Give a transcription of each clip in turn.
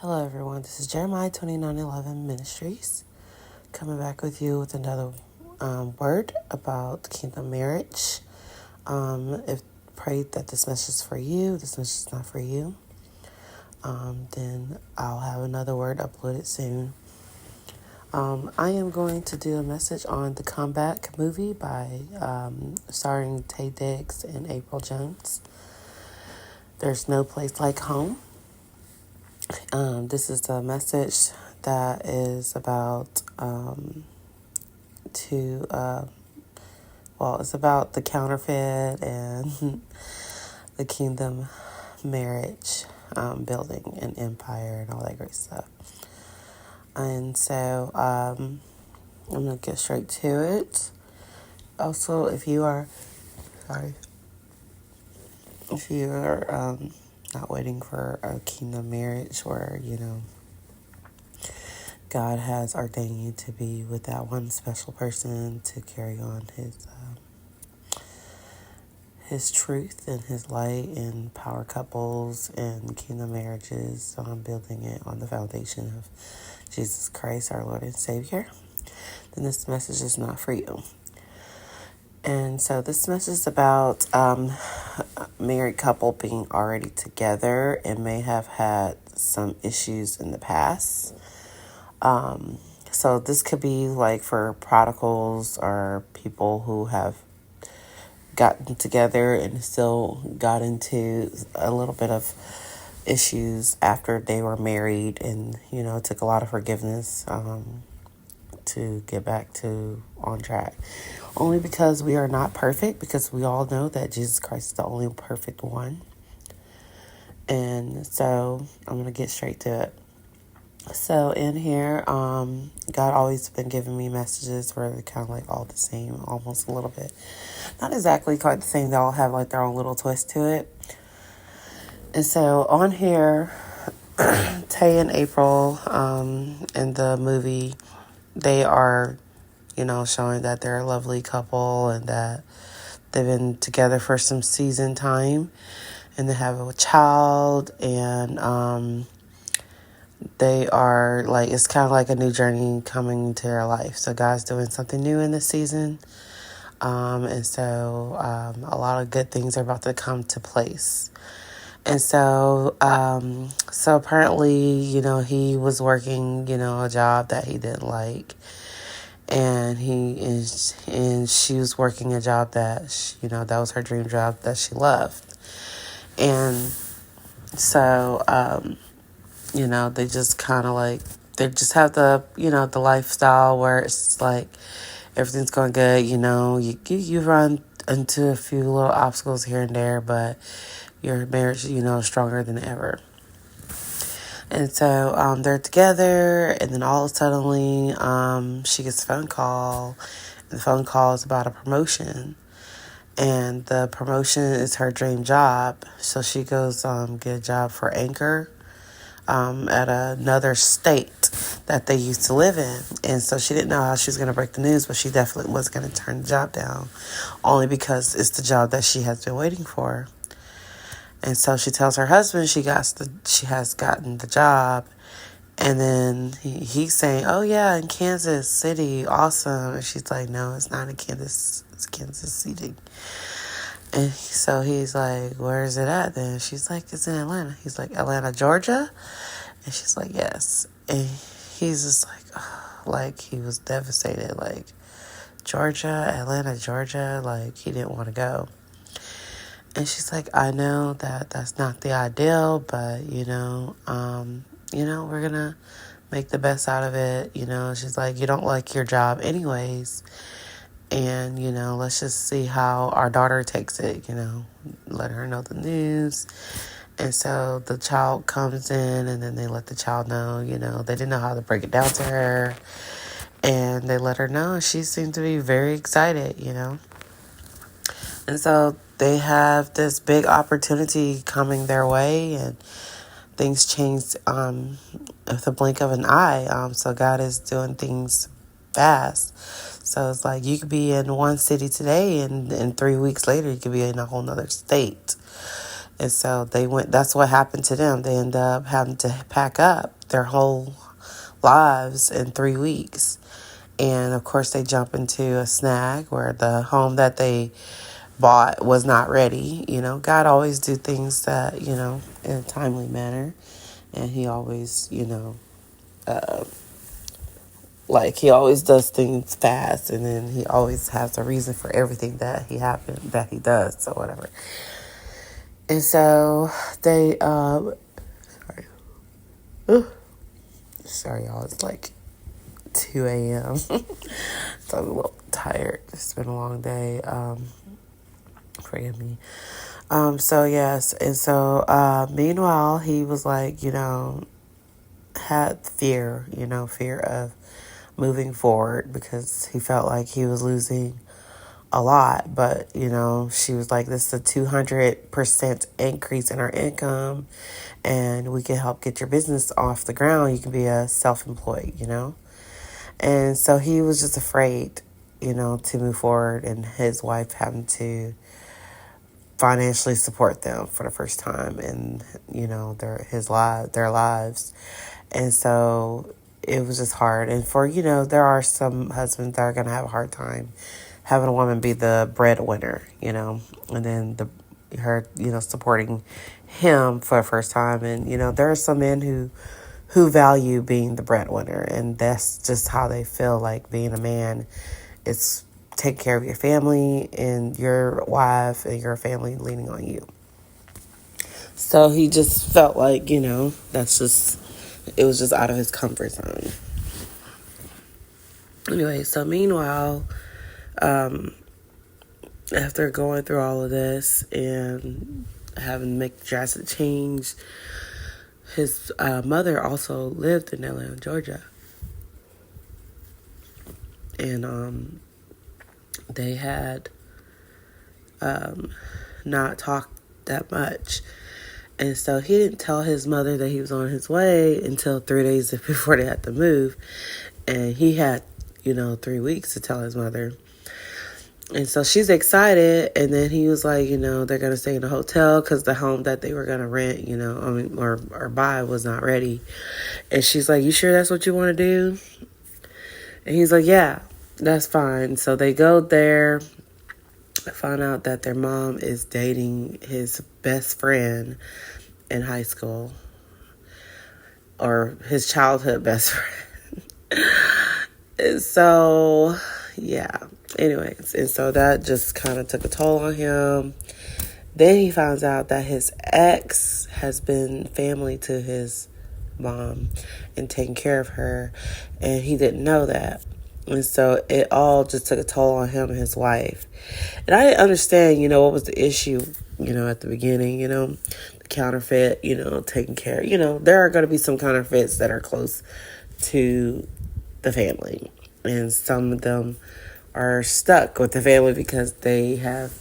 Hello everyone, this is Jeremiah 2911 Ministries coming back with you with another word about kingdom marriage. If pray that this message is for you, this message is not for you, then I'll have another word uploaded soon. I am going to do a message on the Comeback movie by starring Taye Diggs and April Jones. There's no place like home. This is a message that is about it's about the counterfeit and the kingdom marriage, building an empire and all that great stuff. And so I'm going to get straight to it. Also, if you are not waiting for a kingdom marriage where, God has ordained you to be with that one special person to carry on his truth and his light and power couples and kingdom marriages, building it on the foundation of Jesus Christ, our Lord and Savior, then this message is not for you. And so this message is about a married couple being already together and may have had some issues in the past. So this could be like for prodigals or people who have gotten together and still got into a little bit of issues after they were married, and it took a lot of forgiveness to get back to on track. Only because we are not perfect, because we all know that Jesus Christ is the only perfect one. And so I'm going to get straight to it. So in here, God always been giving me messages where they're kind of like all the same, almost a little bit. Not exactly quite the same. They all have like their own little twist to it. And so on here, Taye and April, in the movie, they are, showing that they're a lovely couple and that they've been together for some season time and they have a child, and they are like, it's kind of like a new journey coming to their life. So God's doing something new in this season. And so a lot of good things are about to come to place. And so apparently, he was working, a job that he didn't like. And she was working a job that, that was her dream job that she loved. And so, they just kind of like, they just have the, the lifestyle where it's like everything's going good, you run into a few little obstacles here and there, but your marriage, is stronger than ever. And so they're together, and then all of a sudden she gets a phone call, and the phone call is about a promotion. And the promotion is her dream job. So she goes get a job for Anchor at another state that they used to live in. And so she didn't know how she was going to break the news, but she definitely was going to turn the job down, only because it's the job that she has been waiting for. And so she tells her husband she has gotten the job. And then he's saying, oh yeah, in Kansas City, awesome. And she's like, no, it's not in Kansas, it's Kansas City. And so he's like, where is it at then? She's like, it's in Atlanta. He's like, Atlanta, Georgia? And she's like, yes. And he's just like, oh, like he was devastated. Like, Georgia, Atlanta, Georgia, like he didn't want to go. And she's like, I know that that's not the ideal, but, we're going to make the best out of it. She's like, you don't like your job anyways. And, let's just see how our daughter takes it, let her know the news. And so the child comes in, and then they let the child know, they didn't know how to break it down to her. And they let her know, and she seemed to be very excited, And so they have this big opportunity coming their way, and things change with the blink of an eye. So God is doing things fast. So it's like you could be in one city today, and 3 weeks later you could be in a whole nother state. And so they went, that's what happened to them. They ended up having to pack up their whole lives in 3 weeks. And of course, they jump into a snag where the home that they bought was not ready. God always do things that, in a timely manner. And he always, like he always does things fast, and then he always has a reason for everything that he does, or whatever. And so they, sorry y'all, it's like 2 a.m. So I'm a little tired. It's been a long day. Forgive me. So yes, and so meanwhile he was like, had fear of moving forward because he felt like he was losing a lot. But, she was like, this is a 200% increase in our income, and we can help get your business off the ground. You can be a self-employed, And so he was just afraid, to move forward, and his wife having to financially support them for the first time in, their lives. And so it was just hard. And for, there are some husbands that are going to have a hard time having a woman be the breadwinner, and then her supporting him for the first time. And, there are some men who value being the breadwinner, and that's just how they feel like being a man. It's take care of your family and your wife and your family leaning on you. So he just felt like, it was just out of his comfort zone. Anyway, so meanwhile, after going through all of this and having to make the drastic change, his mother also lived in Atlanta, Georgia. And they had not talked that much. And so he didn't tell his mother that he was on his way until 3 days before they had to move. And he had, 3 weeks to tell his mother. And so she's excited. And then he was like, they're going to stay in a hotel because the home that they were going to rent, or buy was not ready. And she's like, you sure that's what you want to do? And he's like, yeah, that's fine. So they go there, find out that their mom is dating his best friend in high school, or his childhood best friend. So, yeah. Anyways, and so that just kind of took a toll on him. Then he finds out that his ex has been family to his mom and taking care of her, and he didn't know that. And so it all just took a toll on him and his wife. And I didn't understand, what was the issue, at the beginning, the counterfeit, taking care. There are going to be some counterfeits that are close to the family. And some of them are stuck with the family because they have,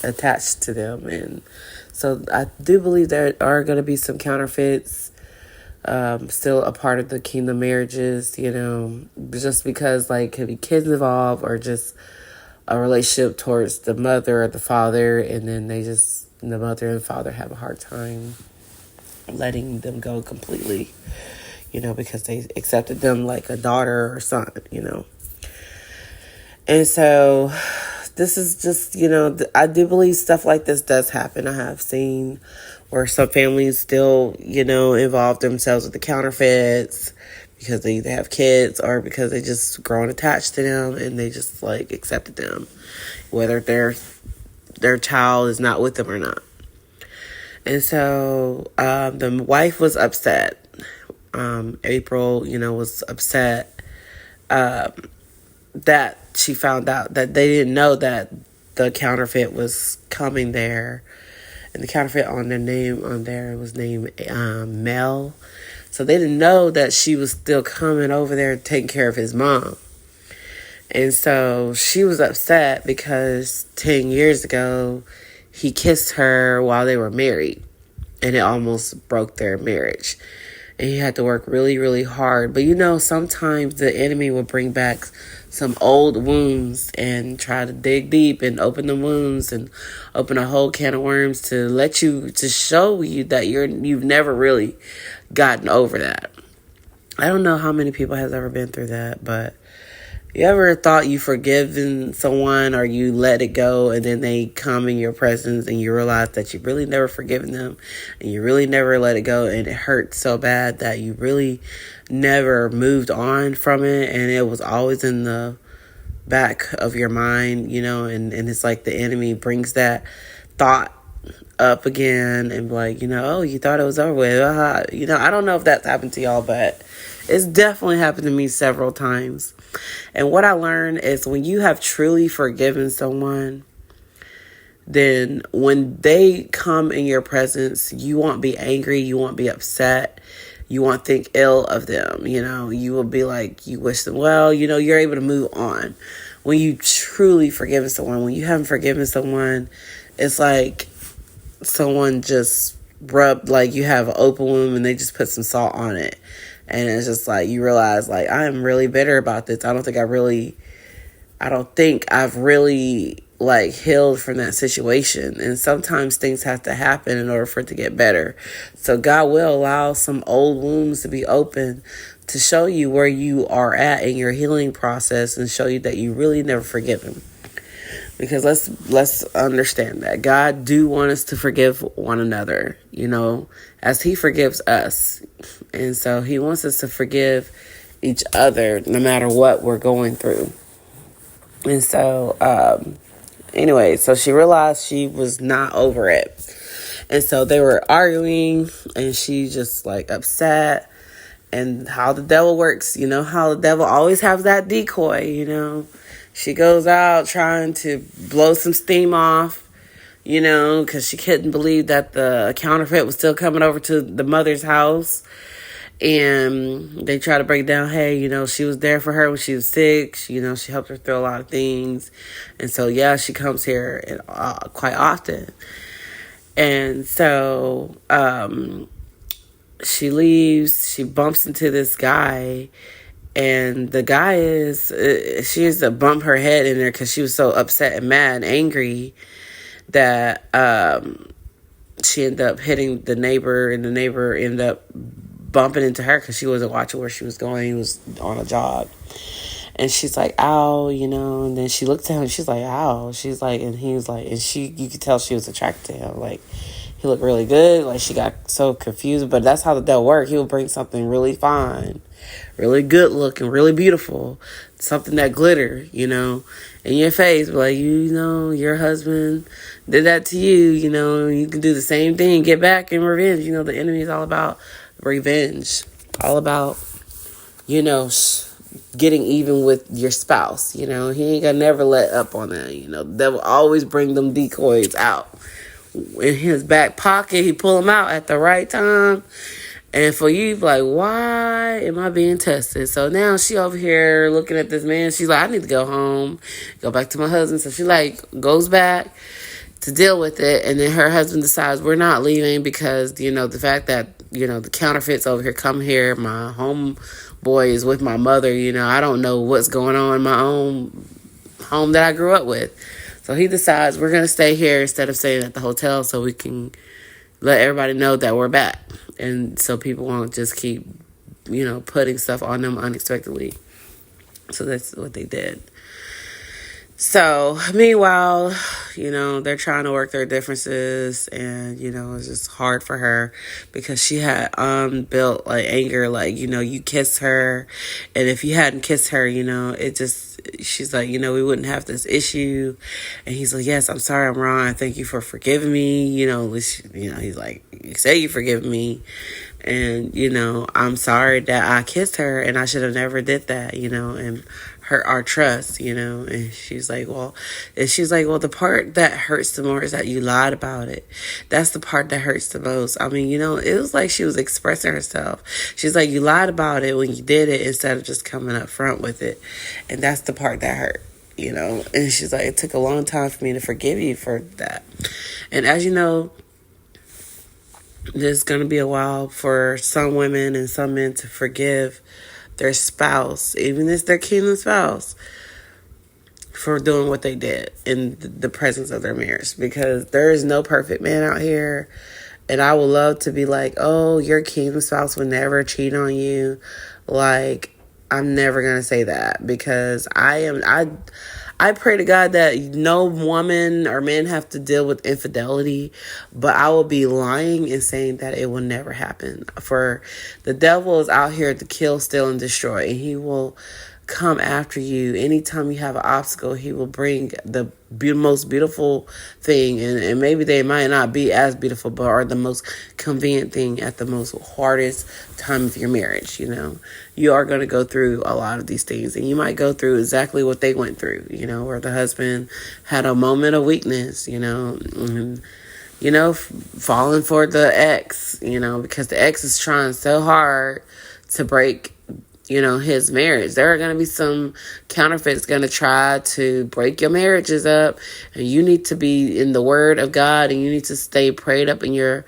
attached to them. And so I do believe there are going to be some counterfeits still a part of the kingdom marriages, just because could be kids involved or just a relationship towards the mother or the father, and then the mother and father have a hard time letting them go completely, because they accepted them like a daughter or son, And so this is just, I do believe stuff like this does happen. I have seen where some families still, involve themselves with the counterfeits because they either have kids or because they just grown attached to them and they just accepted them, whether their child is not with them or not. And so the wife was upset. April, was upset that she found out that they didn't know that the counterfeit was coming there. And the counterfeit on their name on there was named Mel. So they didn't know that she was still coming over there and taking care of his mom. And so she was upset because 10 years ago, he kissed her while they were married. And it almost broke their marriage. and he had to work really, really hard. But sometimes the enemy will bring back some old wounds and try to dig deep and open the wounds and open a whole can of worms to show you that you've never really gotten over that. I don't know how many people has ever been through that, but you ever thought you forgiven someone or you let it go, and then they come in your presence and you realize that you really never forgiven them and you really never let it go, and it hurts so bad that you really never moved on from it, and it was always in the back of your mind, and it's like the enemy brings that thought up again and like, oh, you thought it was over with. I don't know if that's happened to y'all, but it's definitely happened to me several times. And what I learned is when you have truly forgiven someone, then when they come in your presence, you won't be angry, you won't be upset, you won't think ill of them. You will be like, you wish them well, you're able to move on. When you truly forgiven someone, when you haven't forgiven someone, it's like someone just rubbed, like you have an open wound and they just put some salt on it. And it's just like, you realize, like, I'm really bitter about this. I don't think I've really, like, healed from that situation. And sometimes things have to happen in order for it to get better. So God will allow some old wounds to be open to show you where you are at in your healing process and show you that you really never forgive him. Because let's understand that God do want us to forgive one another, as he forgives us. And so he wants us to forgive each other no matter what we're going through. And so, anyway, so she realized she was not over it. And so they were arguing and she just like upset. And how the devil works, how the devil always has that decoy, She goes out trying to blow some steam off, because she couldn't believe that the counterfeit was still coming over to the mother's house. And they try to break down, hey, she was there for her when she was sick. She helped her through a lot of things. And so, yeah, she comes here quite often. And so she leaves. She bumps into this guy. And the guy she used to bump her head in there because she was so upset and mad and angry that she ended up hitting the neighbor, and the neighbor ended up bumping into her because she wasn't watching where she was going. He was on a jog. And she's like, ow, and then she looked at him and she's like, ow. She's like, and he was like, and you could tell she was attracted to him. Like, he looked really good. Like, she got so confused, but that's how the devil works. He will bring something really fine, really good looking, really beautiful, something that glitter, in your face. Like, your husband did that to you, you can do the same thing, get back in revenge. The enemy is all about revenge, all about, getting even with your spouse. He ain't gonna never let up on that. The devil always bring them decoys out. In his back pocket, he pull them out at the right time. And for you, like, why am I being tested? So now she over here looking at this man. She's like, I need to go home, go back to my husband. So she goes back to deal with it. And then her husband decides we're not leaving because, the fact that, the counterfeits over here come here. My homeboy is with my mother. I don't know what's going on in my own home that I grew up with. So he decides we're going to stay here instead of staying at the hotel so we can let everybody know that we're back. And so people won't just keep, putting stuff on them unexpectedly. So that's what they did. So, meanwhile, they're trying to work their differences, and, it's just hard for her because she had unbuilt, anger, you kiss her, and if you hadn't kissed her, she's like, we wouldn't have this issue, and he's like, yes, I'm sorry, I'm wrong, I thank you for forgiving me, he's like, you say you forgive me, and, I'm sorry that I kissed her, and I should have never did that, and hurt our trust, and she's like, well, the part that hurts the more is that you lied about it. That's the part that hurts the most. I mean, it was like she was expressing herself. She's like, you lied about it when you did it instead of just coming up front with it. And that's the part that hurt, and she's like, it took a long time for me to forgive you for that. And as you know, There's going to be a while for some women and some men to forgive their spouse, even if their kingdom spouse, for doing what they did in the presence of their marriage, because there is no perfect man out here. And I would love to be like, oh, your kingdom spouse would never cheat on you. Like, I'm never going to say that, because I pray to God that no woman or man have to deal with infidelity, but I will be lying and saying that it will never happen. For the devil is out here to kill, steal, and destroy, and he will come after you. Anytime you have an obstacle, he will bring the most beautiful thing, and maybe they might not be as beautiful, but are the most convenient thing at the most hardest time of your marriage. You are going to go through a lot of these things, and you might go through exactly what they went through, where the husband had a moment of weakness, and falling for the ex, because the ex is trying so hard to break his marriage. There are going to be some counterfeits going to try to break your marriages up, and you need to be in the word of God, and you need to stay prayed up in your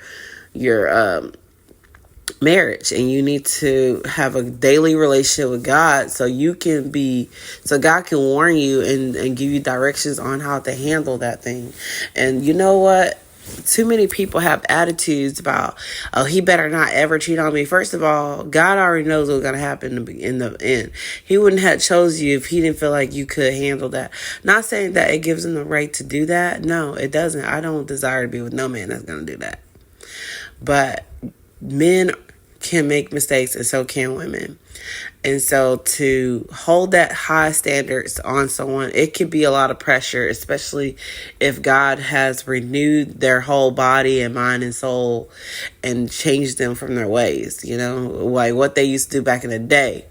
marriage, and you need to have a daily relationship with God, so God can warn you and give you directions on how to handle that thing. And you know what? Too many people have attitudes about, oh, he better not ever cheat on me. First of all, God already knows what's going to happen in the end. He wouldn't have chose you if he didn't feel like you could handle that. Not saying that it gives him the right to do that. No, it doesn't. I don't desire to be with no man that's going to do that. But men can make mistakes, and so can women. And so to hold that high standards on someone, it can be a lot of pressure, especially if God has renewed their whole body and mind and soul and changed them from their ways, like what they used to do back in the day.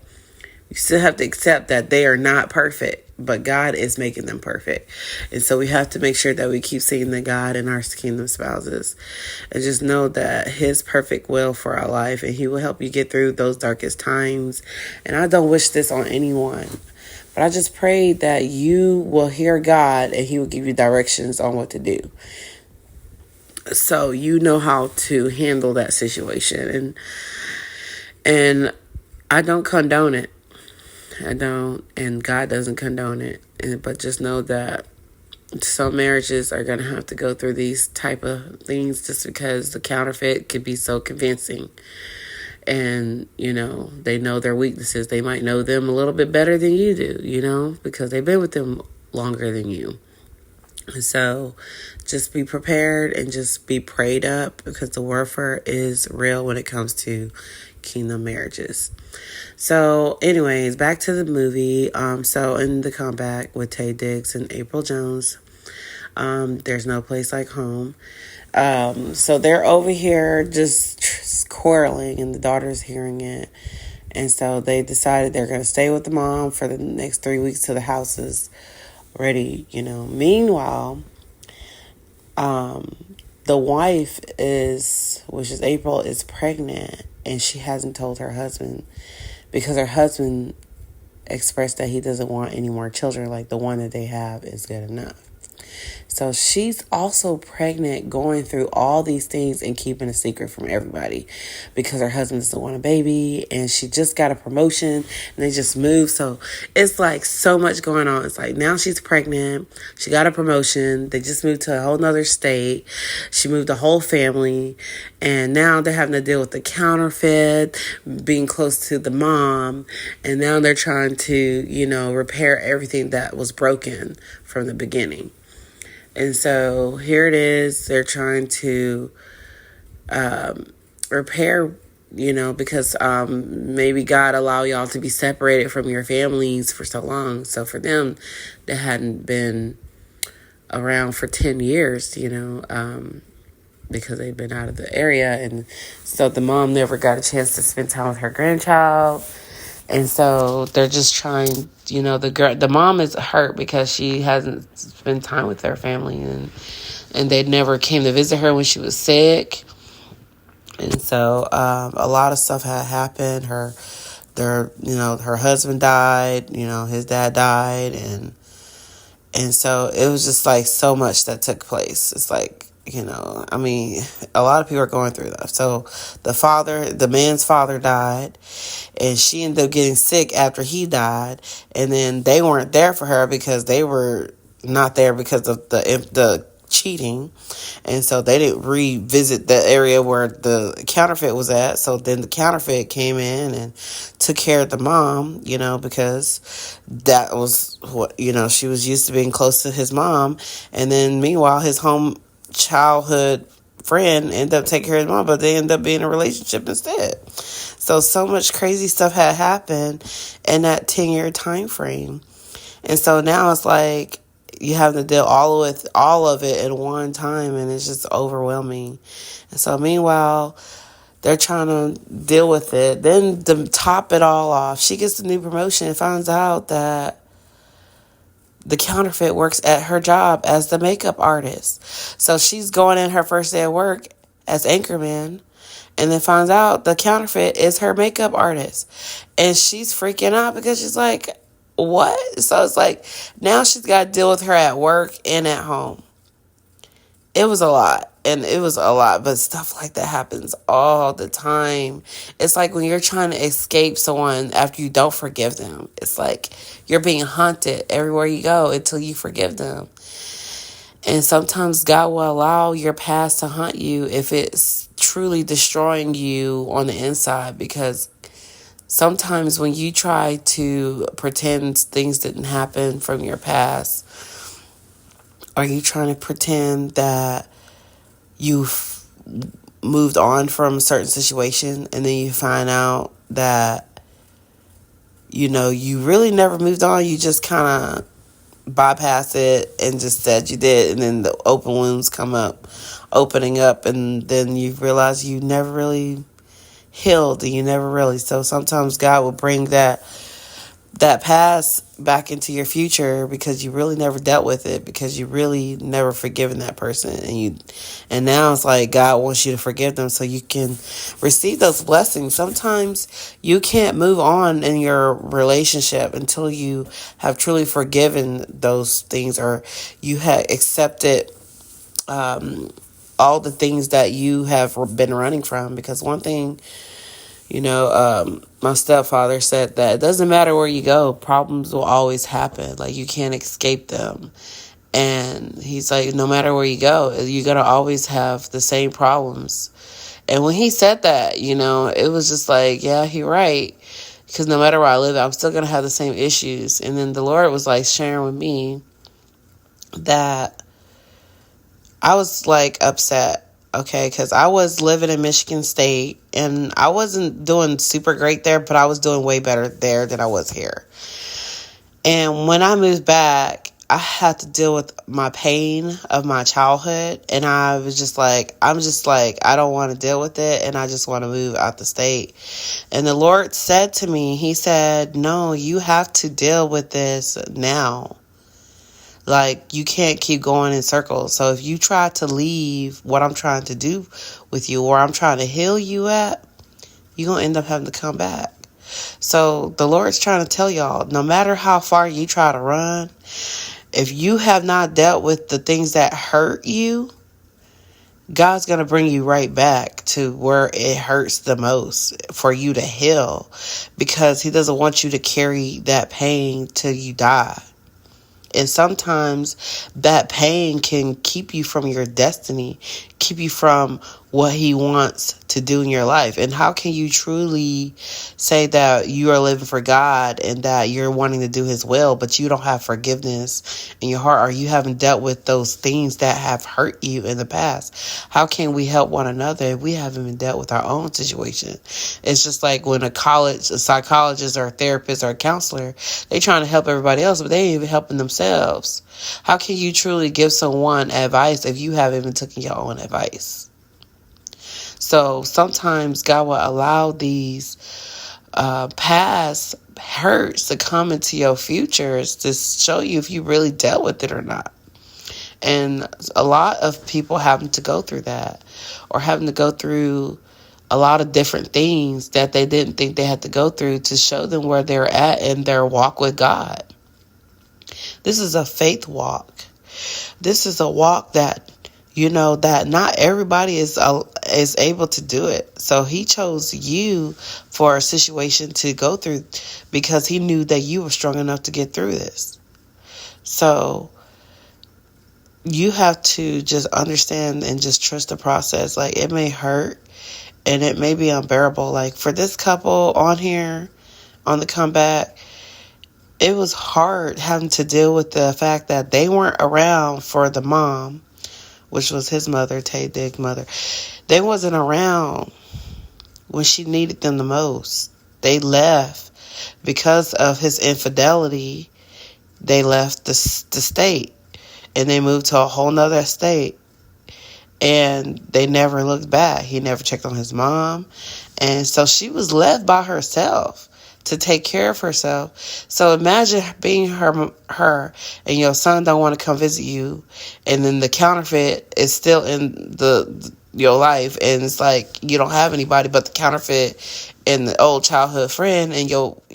You still have to accept that they are not perfect, but God is making them perfect. And so we have to make sure that we keep seeing the God in our kingdom spouses, and just know that his perfect will for our life, and he will help you get through those darkest times. And I don't wish this on anyone, but I just pray that you will hear God and he will give you directions on what to do, so you know how to handle that situation. And I don't condone it. I don't, and God doesn't condone it. But just know that some marriages are going to have to go through these type of things, just because the counterfeit could be so convincing. And, they know their weaknesses. They might know them a little bit better than you do, because they've been with them longer than you. And so just be prepared and just be prayed up, because the warfare is real when it comes to kingdom marriages. So anyways, back to the movie. So in the comeback with Taye Diggs and April Jones, There's No Place Like Home. So they're over here just quarreling, and the daughter's hearing it. And so they decided they're going to stay with the mom for the next 3 weeks till the house is ready, Meanwhile, the wife which is April, is pregnant, and she hasn't told her husband, because her husband expressed that he doesn't want any more children. Like, the one that they have is good enough. So she's also pregnant, going through all these things and keeping a secret from everybody, because her husband doesn't want a baby, and she just got a promotion and they just moved. So it's like so much going on. It's like now she's pregnant, she got a promotion, they just moved to a whole nother state, she moved the whole family, and now they're having to deal with the counterfeit, being close to the mom, and now they're trying to, repair everything that was broken from the beginning. And so here it is. They're trying to repair, because maybe God allowed y'all to be separated from your families for so long. So for them, they hadn't been around for 10 years, because they've been out of the area. And so the mom never got a chance to spend time with her grandchild. And so they're just trying, the mom is hurt because she hasn't spent time with her family, and they never came to visit her when she was sick. And so a lot of stuff had happened. Her husband died, his dad died, and so it was just like so much that took place. It's like, I mean, a lot of people are going through that. So the man's father died, and she ended up getting sick after he died, and then they weren't there for her because they were not there because of the cheating, and so they didn't revisit the area where the counterfeit was at. So then the counterfeit came in and took care of the mom, because that was what, she was used to being close to his mom. And then meanwhile, his home childhood friend ended up taking care of his mom, but they ended up being in a relationship instead. So much crazy stuff had happened in that 10-year time frame. And so now it's like you have to deal all of it at one time, and it's just overwhelming. And so meanwhile, they're trying to deal with it. Then to top it all off, she gets a new promotion and finds out that the counterfeit works at her job as the makeup artist. So she's going in her first day of work as anchorman, and then finds out the counterfeit is her makeup artist. And she's freaking out because she's like, what? So it's like now she's got to deal with her at work and at home. It was a lot. But stuff like that happens all the time. It's like when you're trying to escape someone after you don't forgive them. It's like you're being haunted everywhere you go until you forgive them. And sometimes God will allow your past to haunt you if it's truly destroying you on the inside, because sometimes when you try to pretend things didn't happen from your past, or you trying to pretend that you've moved on from a certain situation, and then you find out that, you really never moved on. You just kind of bypass it and just said you did. And then the open wounds come up, opening up. And then you realize you never really healed, and you never really. So sometimes God will bring that past back into your future because you really never dealt with it, because you really never forgiven that person, and now it's like God wants you to forgive them so you can receive those blessings. Sometimes you can't move on in your relationship until you have truly forgiven those things, or you have accepted all the things that you have been running from. Because one thing, my stepfather said that it doesn't matter where you go, problems will always happen. Like, you can't escape them. And he's like, no matter where you go, you're going to always have the same problems. And when he said that, it was just like, yeah, he's right. Because no matter where I live, I'm still going to have the same issues. And then the Lord was like sharing with me that I was like upset. Okay, because I was living in Michigan State, and I wasn't doing super great there, but I was doing way better there than I was here. And when I moved back, I had to deal with my pain of my childhood, and I was just like, I don't want to deal with it, and I just want to move out the state. And the Lord said to me, he said, no, you have to deal with this now. Like, you can't keep going in circles. So if you try to leave what I'm trying to do with you, or I'm trying to heal you at, you're going to end up having to come back. So the Lord's trying to tell y'all, no matter how far you try to run, if you have not dealt with the things that hurt you, God's going to bring you right back to where it hurts the most for you to heal, because he doesn't want you to carry that pain till you die. And sometimes that pain can keep you from your destiny, keep you from what he wants to do in your life. And how can you truly say that you are living for God and that you're wanting to do his will, but you don't have forgiveness in your heart, or you haven't dealt with those things that have hurt you in the past? How can we help one another if we haven't even dealt with our own situation? It's just like when a psychologist or a therapist or a counselor, they trying to help everybody else, but they ain't even helping themselves. How can you truly give someone advice if you haven't even taken your own advice? So sometimes God will allow these past hurts to come into your futures to show you if you really dealt with it or not. And a lot of people having to go through that, or having to go through a lot of different things that they didn't think they had to go through to show them where they're at in their walk with God. This is a faith walk. This is a walk that that not everybody is able to do it. So he chose you for a situation to go through because he knew that you were strong enough to get through this. So you have to just understand and just trust the process. Like, it may hurt and it may be unbearable. Like, for this couple on here, on the comeback, it was hard having to deal with the fact that they weren't around for the mom, which was his mother, Taye Diggs' mother. They wasn't around when she needed them the most. They left because of his infidelity. They left the state and they moved to a whole nother state, and they never looked back. He never checked on his mom, and so she was left by herself to take care of herself. So imagine being her and your son don't want to come visit you, and then the counterfeit is still in your life, and it's like you don't have anybody but the counterfeit and the old childhood friend, and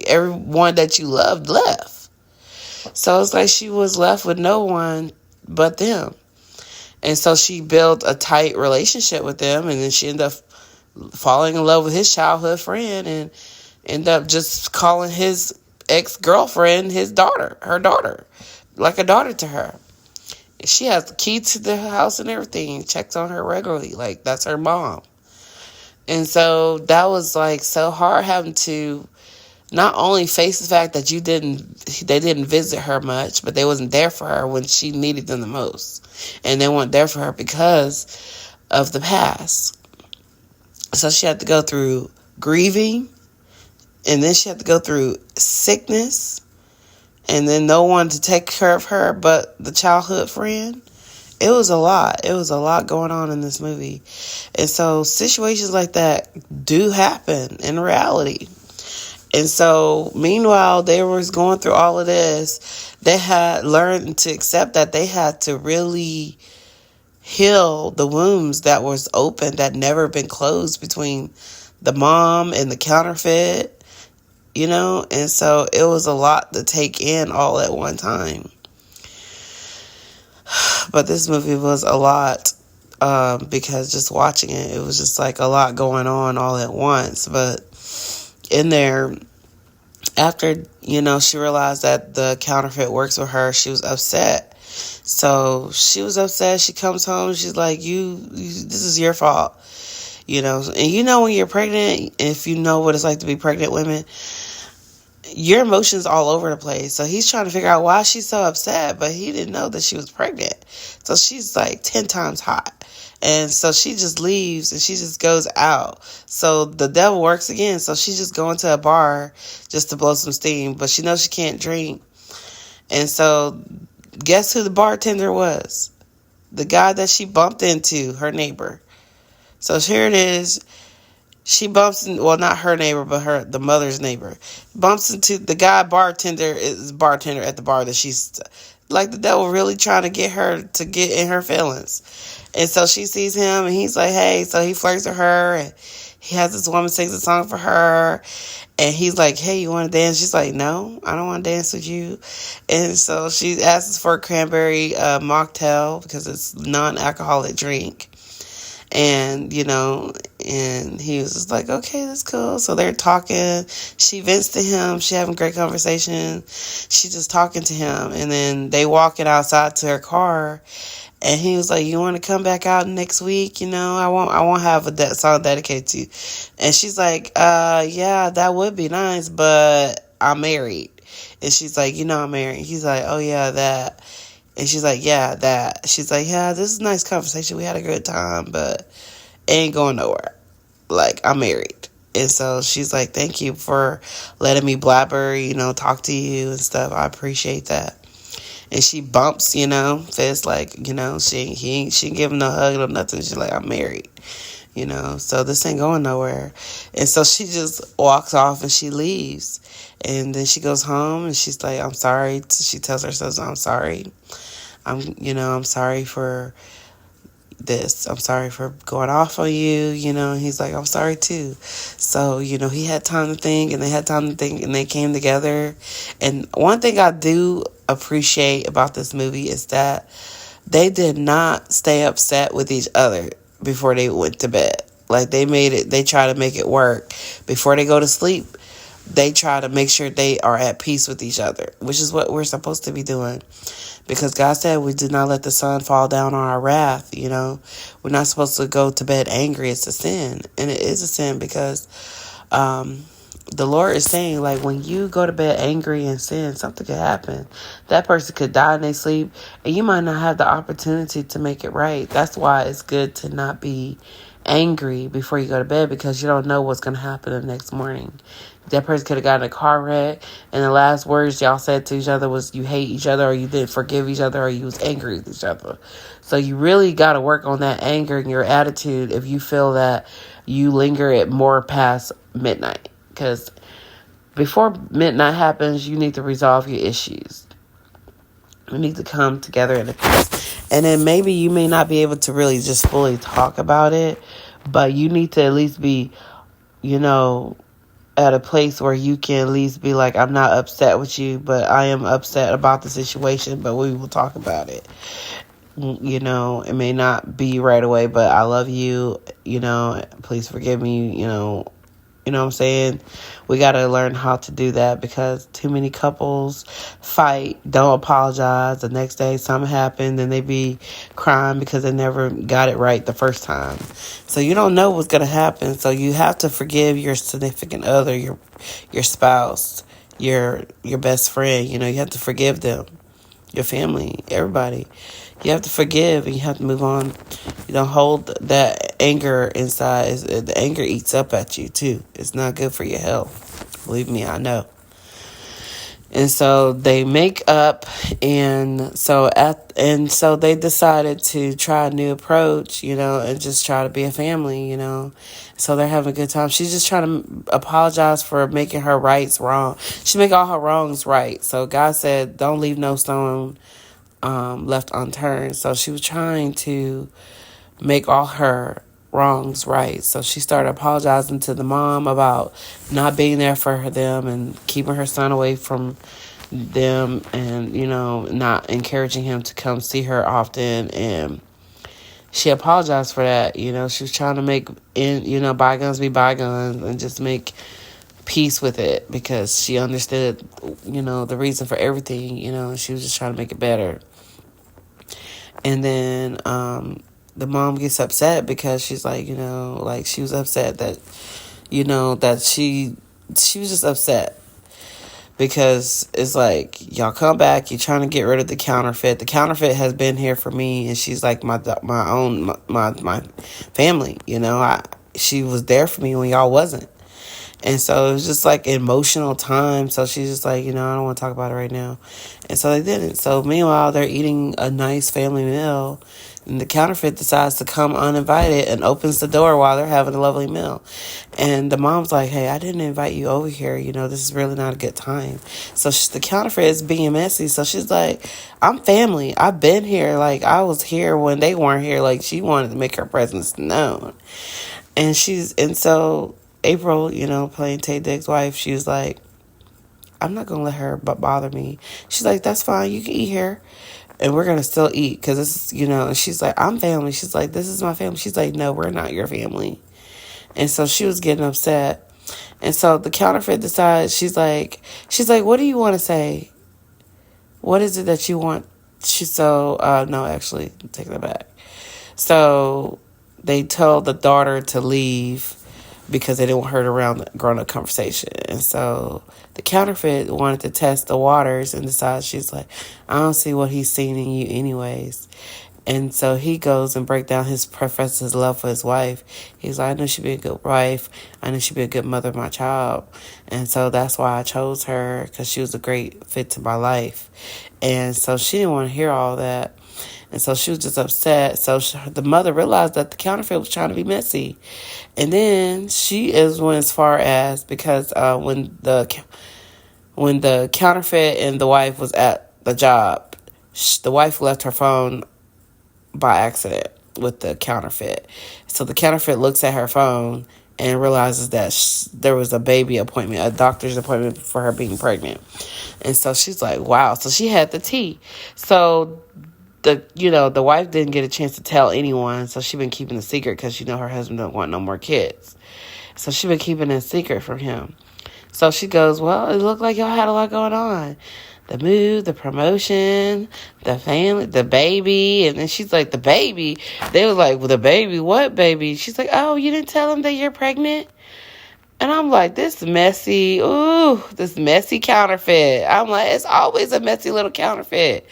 everyone that you loved left. So it's like she was left with no one but them. And so she built a tight relationship with them, and then she ended up falling in love with his childhood friend and ended up just calling his ex-girlfriend her daughter, like a daughter to her. She has the key to the house and everything, checks on her regularly, like that's her mom. And so that was like so hard having to not only face the fact that they didn't visit her much, but they wasn't there for her when she needed them the most. And they weren't there for her because of the past. So she had to go through grieving, and then she had to go through sickness, and then no one to take care of her but the childhood friend. It was a lot. It was a lot going on in this movie. And so situations like that do happen in reality. And so, meanwhile, they was going through all of this. They had learned to accept that they had to really heal the wounds that was open, that never been closed between the mom and the counterfeit, And so, it was a lot to take in all at one time. But this movie was a lot, because just watching it, it was just like a lot going on all at once. But in there, after, she realized that the counterfeit works with her, she was upset. So she was upset. She comes home. She's like, this is your fault. And when you're pregnant, if you know what it's like to be pregnant women, your emotions all over the place. So he's trying to figure out why she's so upset, but he didn't know that she was pregnant. So she's like 10 times hot. And so she just leaves and she just goes out. So the devil works again. So she's just going to a bar just to blow some steam, but she knows she can't drink. And so guess who the bartender was? The guy that she bumped into, her neighbor. So here it is. She bumps in, well, not her neighbor, but the mother's neighbor. Bumps into the guy bartender at the bar that she's like, the devil really trying to get her to get in her feelings. And so she sees him and he's like, hey, so he flirts with her and he has this woman sings a song for her. And he's like, hey, you want to dance? She's like, no, I don't want to dance with you. And so she asks for a cranberry mocktail because it's non-alcoholic drink. And, and he was just like, okay, that's cool. So they're talking. She vents to him. She having a great conversation. She's just talking to him. And then they walking outside to her car. And he was like, you want to come back out next week? I won't have a song dedicated to you. And she's like, yeah, that would be nice, but I'm married. And she's like, I'm married. He's like, oh, yeah, that. And she's like, yeah, that. She's like, yeah, this is a nice conversation. We had a good time, but it ain't going nowhere. Like, I'm married. And so she's like, thank you for letting me blabber, talk to you and stuff. I appreciate that. And she bumps, fist like, she ain't give him no hug or nothing. She's like, I'm married, so this ain't going nowhere. And so she just walks off and she leaves. And then she goes home and she's like, I'm sorry. She tells her sister, I'm sorry. I'm sorry for this. I'm sorry for going off on you. He's like, I'm sorry too. So, he had time to think and they had time to think and they came together. And one thing I do appreciate about this movie is that they did not stay upset with each other before they went to bed. Like, they try to make it work. Before they go to sleep, they try to make sure they are at peace with each other, which is what we're supposed to be doing. Because God said we do not let the sun fall down on our wrath, We're not supposed to go to bed angry. It's a sin. And it is a sin because the Lord is saying, like, when you go to bed angry and sin, something could happen. That person could die in their sleep, and you might not have the opportunity to make it right. That's why it's good to not be angry before you go to bed, because you don't know what's going to happen the next morning. That person could have gotten in a car wreck, and the last words y'all said to each other was you hate each other, or you didn't forgive each other, or you was angry with each other. So you really got to work on that anger and your attitude if you feel that you linger it more past midnight. Because before midnight happens, you need to resolve your issues. You need to come together in a peace. And then maybe you may not be able to really just fully talk about it, but you need to at least be, at a place where you can at least be like, I'm not upset with you, but I am upset about the situation, but we will talk about it. It may not be right away, but I love you, please forgive me, you know what I'm saying? We got to learn how to do that, because too many couples fight, don't apologize. The next day something happened, and they be crying because they never got it right the first time. So you don't know what's going to happen. So you have to forgive your significant other, your spouse, your best friend. You have to forgive them, your family, everybody. You have to forgive, and you have to move on. You don't hold that anger inside. The anger eats up at you too. It's not good for your health. Believe me, I know. And so they make up, and so they decided to try a new approach, and just try to be a family, So they're having a good time. She's just trying to apologize for making her rights wrong. She make all her wrongs right. So God said, "Don't leave no stone left unturned." So she was trying to make all her wrongs right. So she started apologizing to the mom about not being there for them and keeping her son away from them, and not encouraging him to come see her often. And she apologized for that. She was trying to make bygones be bygones and just make peace with it, because she understood the reason for everything. She was just trying to make it better. And then the mom gets upset because she's like, she was upset that, that she was just upset because it's like, y'all come back, you're trying to get rid of the counterfeit. The counterfeit has been here for me, and she's like my family. She was there for me when y'all wasn't. And so it was just like emotional time. So she's just like, I don't want to talk about it right now. And so they didn't. So meanwhile, they're eating a nice family meal, and the counterfeit decides to come uninvited and opens the door while they're having a lovely meal. And the mom's like, "Hey, I didn't invite you over here. This is really not a good time." So the counterfeit is being messy. So she's like, "I'm family. I've been here. Like, I was here when they weren't here." Like, she wanted to make her presence known. And so April, playing Tay Diggs' wife, she was like, "I'm not going to let her bother me." She's like, "That's fine. You can eat here, and we're going to still eat, because this is, and she's like, "I'm family." She's like, "This is my family." She's like, "No, we're not your family." And so she was getting upset. And so the counterfeit decides, she's like, "What do you want to say? What is it that you want?" No, actually, take that back. So they told the daughter to leave because they didn't want her around the grown-up conversation. And so the counterfeit wanted to test the waters and decides, she's like, "I don't see what he's seeing in you anyways." And so he goes and professes his love for his wife. He's like, "I know she'd be a good wife. I know she'd be a good mother of my child. And so that's why I chose her, because she was a great fit to my life." And so she didn't want to hear all that. And so she was just upset. So the mother realized that the counterfeit was trying to be messy. And then she went as far as, because when the counterfeit and the wife was at the job, the wife left her phone by accident with the counterfeit. So the counterfeit looks at her phone and realizes that there was a baby appointment, a doctor's appointment for her being pregnant. And so she's like, wow. So she had the tea. So the wife didn't get a chance to tell anyone, so she been keeping the secret because her husband don't want no more kids. So she been keeping it a secret from him. So she goes, well, it looked like y'all had a lot going on. The move, the promotion, the family, the baby. And then she's like, the baby? They was like, well, the baby? What baby? She's like, oh, you didn't tell him that you're pregnant? And I'm like, this messy counterfeit. I'm like, it's always a messy little counterfeit.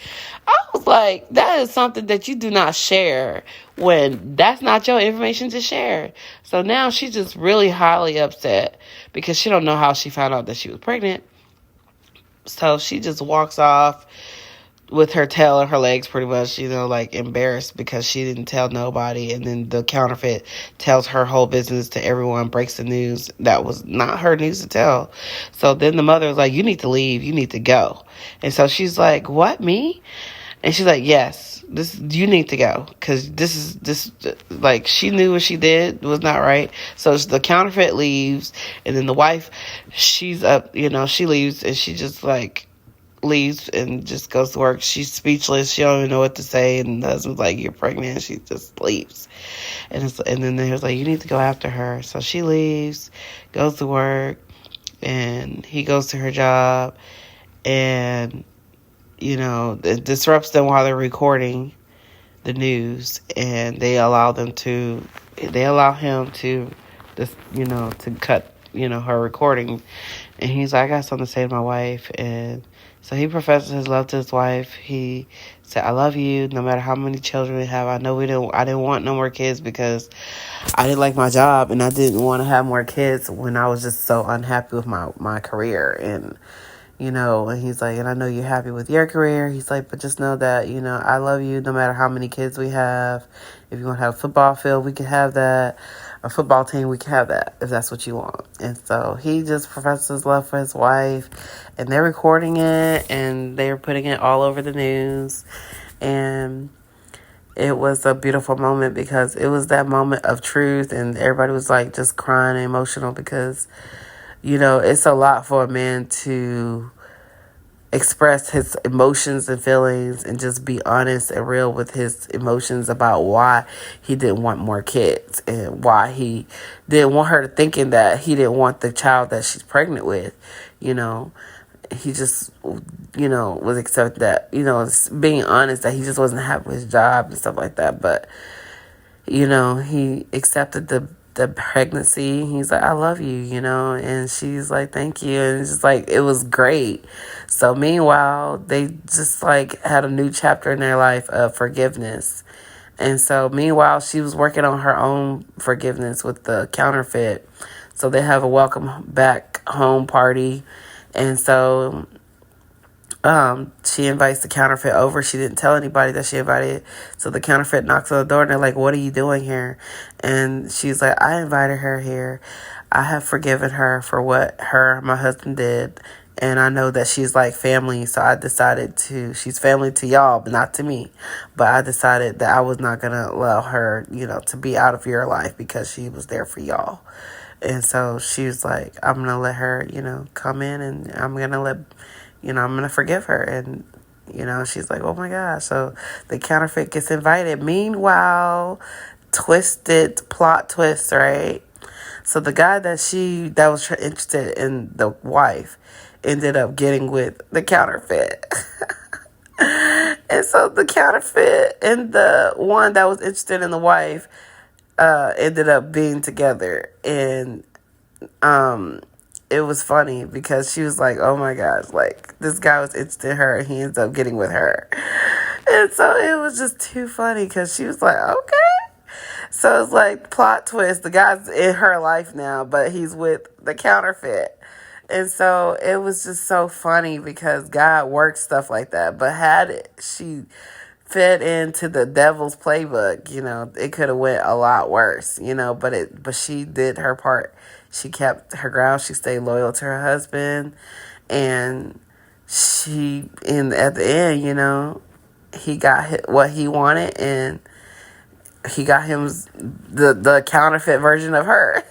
I was like, that is something that you do not share when that's not your information to share. So now she's just really highly upset because she don't know how she found out that she was pregnant. So she just walks off with her tail and her legs pretty much, like embarrassed because she didn't tell nobody. And then the counterfeit tells her whole business to everyone, breaks the news that was not her news to tell. So then the mother was like, you need to leave. You need to go. And so she's like, what, me? And she's like, yes, you need to go. Because like, she knew what she did was not right. So the counterfeit leaves. And then the wife, she's up, she leaves and she just like, leaves and just goes to work. She's speechless. She don't even know what to say. And the husband's like, you're pregnant. And she just leaves. And then they was like, you need to go after her. So she leaves, goes to work, and he goes to her job. And, it disrupts them while they're recording the news. And they allow him to just, to cut, her recording. And he's like, I got something to say to my wife. And so he professes his love to his wife. He said, I love you no matter how many children we have. I know I didn't want no more kids because I didn't like my job and I didn't want to have more kids when I was just so unhappy with my career. And, and he's like, and I know you're happy with your career. He's like, but just know that, I love you no matter how many kids we have. If you want to have a football field, we can have that. A football team, we can have that if that's what you want. And so he just professes his love for his wife, and they're recording it and they're putting it all over the news. And it was a beautiful moment because it was that moment of truth, and everybody was like just crying and emotional because, it's a lot for a man to express his emotions and feelings and just be honest and real with his emotions about why he didn't want more kids and why he didn't want her to thinking that he didn't want the child that she's pregnant with. He just, was accepting that, being honest that he just wasn't happy with his job and stuff like that. But, he accepted the pregnancy. He's like, I love you, and she's like, thank you. And it's just like, it was great. So meanwhile, they just like had a new chapter in their life of forgiveness. And so meanwhile, she was working on her own forgiveness with the counterfeit. So they have a welcome back home party. And so she invites the counterfeit over. She didn't tell anybody that she invited. So the counterfeit knocks on the door and they're like, what are you doing here? And she's like, I invited her here. I have forgiven her for what my husband did. And I know that she's like family. So I decided she's family to y'all, but not to me. But I decided that I was not going to allow her, to be out of your life because she was there for y'all. And so she was like, I'm going to let her, come in, and I'm going to I'm going to forgive her. And, she's like, oh my gosh. So the counterfeit gets invited. Meanwhile, plot twist, right? So the guy that was interested in the wife ended up getting with the counterfeit. And so the counterfeit and the one that was interested in the wife ended up being together. And it was funny because she was like, oh my gosh, like this guy was interested in her and he ends up getting with her. And so it was just too funny because she was like, okay. So it's like plot twist. The guy's in her life now, but he's with the counterfeit. And so it was just so funny because God works stuff like that. But had she fed into the devil's playbook, it could have went a lot worse, but she did her part. She kept her ground. She stayed loyal to her husband. And at the end, he got what he wanted, and he got him the counterfeit version of her.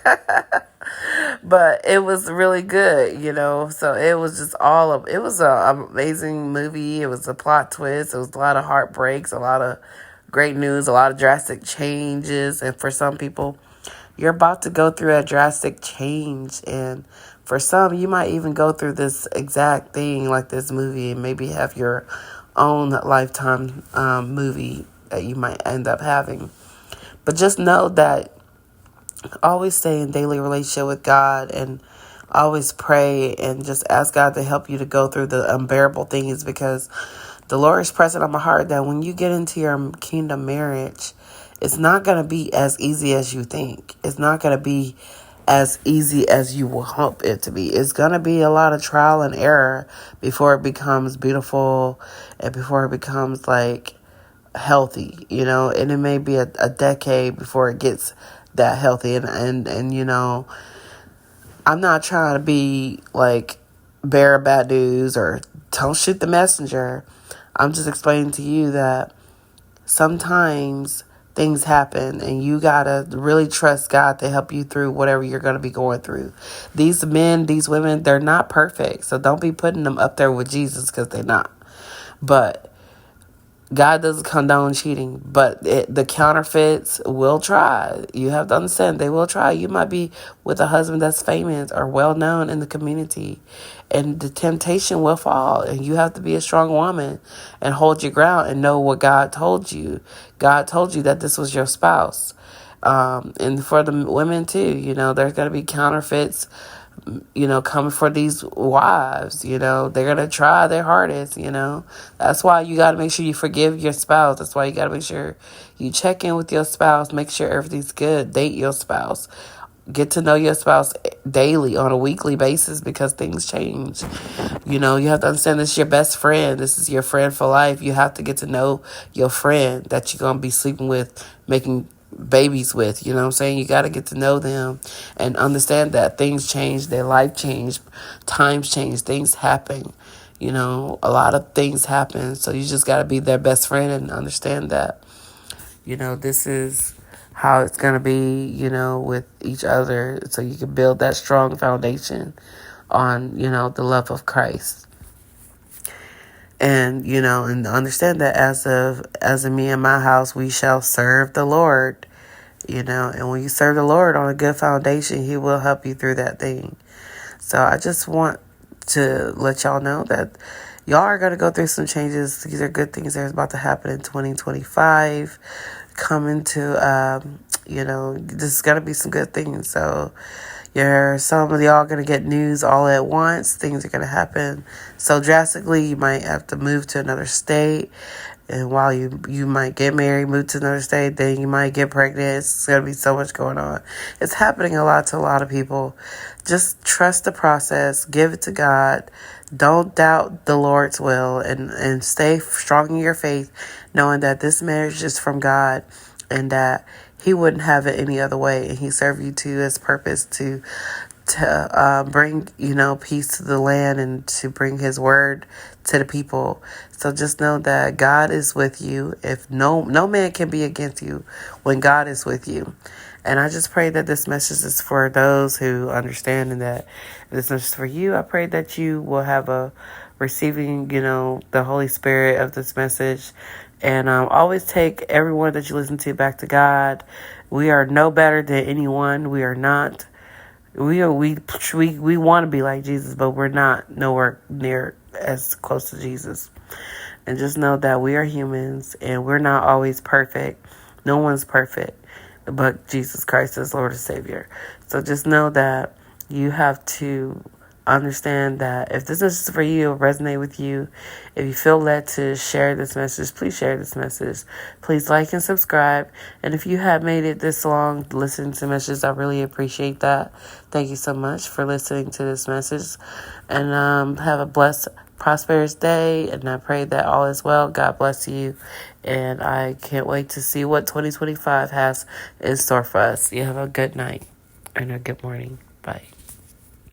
But it was really good, So it was just it was an amazing movie. It was a plot twist. It was a lot of heartbreaks, a lot of great news, a lot of drastic changes. And for some people, you're about to go through a drastic change. And for some, you might even go through this exact thing like this movie and maybe have your own lifetime movie that you might end up having. But just know that always stay in daily relationship with God and always pray and just ask God to help you to go through the unbearable things, because the Lord is pressing on my heart that when you get into your kingdom marriage, it's not going to be as easy as you think. It's not going to be as easy as you will hope it to be. It's going to be a lot of trial and error before it becomes beautiful and before it becomes like healthy, and it may be a decade before it gets that healthy. And I'm not trying to be like bearer of bad news or don't shoot the messenger. I'm just explaining to you that sometimes things happen and you gotta really trust God to help you through whatever you're going to be going through. These men, these women, they're not perfect, so don't be putting them up there with Jesus, because they're not. But God doesn't condone cheating, but the counterfeits will try. You have to understand, they will try. You might be with a husband that's famous or well-known in the community, and the temptation will fall. And you have to be a strong woman and hold your ground and know what God told you. God told you that this was your spouse. And for the women too, there's going to be counterfeits, coming for these wives. They're going to try their hardest. That's why you got to make sure you forgive your spouse. That's why you got to make sure you check in with your spouse, make sure everything's good, date your spouse, get to know your spouse daily on a weekly basis, because things change. You have to understand, this is your best friend. This is your friend for life. You have to get to know your friend that you're going to be sleeping with, making babies with. You know what I'm saying? You got to get to know them and understand that things change, their life change, times change, things happen. A lot of things happen. So you just got to be their best friend and understand that, this is how it's going to be, with each other, so you can build that strong foundation on, the love of Christ. And, and understand that as of me and my house, we shall serve the Lord, and when you serve the Lord on a good foundation, He will help you through that thing. So I just want to let y'all know that y'all are going to go through some changes. These are good things that are about to happen in 2025. Coming to, this is going to be some good things. So some of y'all going to get news all at once. Things are going to happen so drastically. You might have to move to another state. And while you might get married, move to another state, then you might get pregnant. It's going to be so much going on. It's happening a lot to a lot of people. Just trust the process. Give it to God. Don't doubt the Lord's will, and stay strong in your faith, knowing that this marriage is from God and that He wouldn't have it any other way. And He served you to His purpose to bring, peace to the land and to bring His word to the people. So just know that God is with you. If no man can be against you when God is with you. And I just pray that this message is for those who understand, and that this message is for you. I pray that you will have a receiving, the Holy Spirit of this message. And always take everyone that you listen to back to God. We are no better than anyone. We are not. We want to be like Jesus, but we're not nowhere near as close to Jesus. And just know that we are humans and we're not always perfect. No one's perfect, but Jesus Christ is Lord and Savior. So just know that you have to understand that if this message is for you, resonate with you, if you feel led to share this message, please share this message. Please like and subscribe. And if you have made it this long listening to messages, I really appreciate that. Thank you so much for listening to this message. And have a blessed, prosperous day. And I pray that all is well. God bless you. And I can't wait to see what 2025 has in store for us. You have a good night and a good morning. Bye.